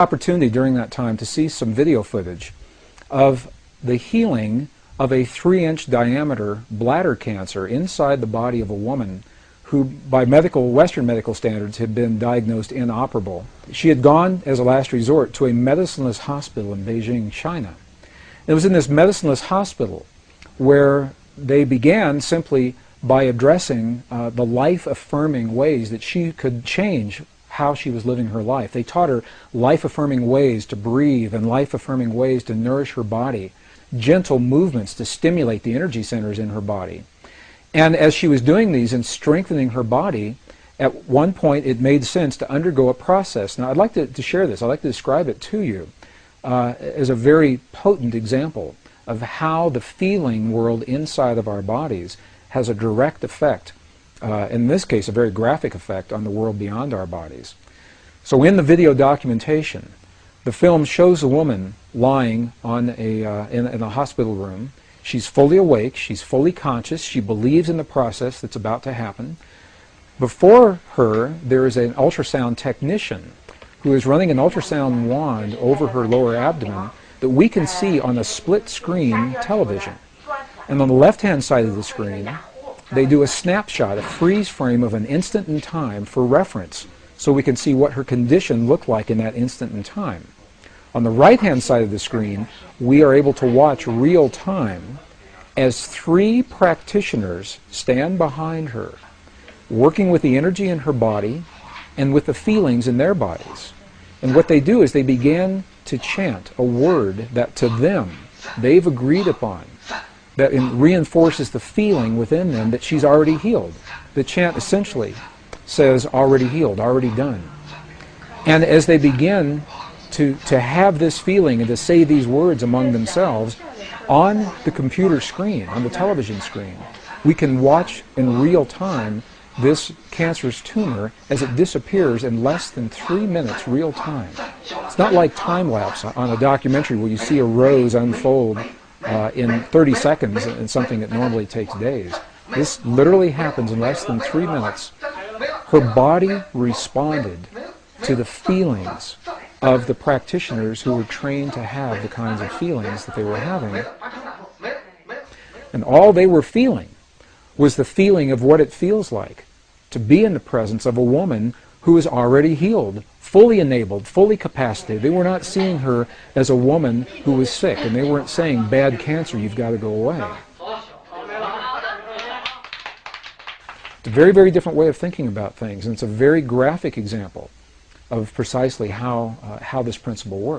Opportunity during that time to see some video footage of the healing of a 3-inch diameter bladder cancer inside the body of a woman who, by Western medical standards, had been diagnosed inoperable. She had gone, as a last resort, to a medicineless hospital in Beijing, China. It was in this medicineless hospital where they began simply by addressing the life-affirming ways that she could change how she was living her life. They taught her life-affirming ways to breathe and life-affirming ways to nourish her body, gentle movements to stimulate the energy centers in her body. And as she was doing these and strengthening her body, at one point it made sense to undergo a process. Now I'd like to share this. I'd like to describe it to you as a very potent example of how the feeling world inside of our bodies has a direct effect, in this case a very graphic effect, on the world beyond our bodies. So in the video documentation, the film shows a woman lying on in a hospital room. She's fully awake, she's fully conscious, she believes in the process that's about to happen. Before her, there is an ultrasound technician who is running an ultrasound wand over her lower abdomen that we can see on a split-screen television. And on the left-hand side of the screen, they do a snapshot, a freeze frame of an instant in time for reference, so we can see what her condition looked like in that instant in time. On the right-hand side of the screen, we are able to watch real time as 3 practitioners stand behind her, working with the energy in her body and with the feelings in their bodies. And what they do is they begin to chant a word that to them they've agreed upon, that reinforces the feeling within them that she's already healed. The chant essentially says, already healed, already done. And as they begin to have this feeling and to say these words among themselves, on the computer screen, on the television screen, we can watch in real time this cancerous tumor as it disappears in less than 3 minutes real time. It's not like time-lapse on a documentary where you see a rose unfold in 30 seconds in something that normally takes days. This literally happens in less than 3 minutes. Her body responded to the feelings of the practitioners who were trained to have the kinds of feelings that they were having. And all they were feeling was the feeling of what it feels like to be in the presence of a woman who is already healed, fully enabled, fully capacitated. They were not seeing her as a woman who was sick, and they weren't saying, bad cancer, you've got to go away. It's a very, very different way of thinking about things, and it's a very graphic example of precisely how this principle works.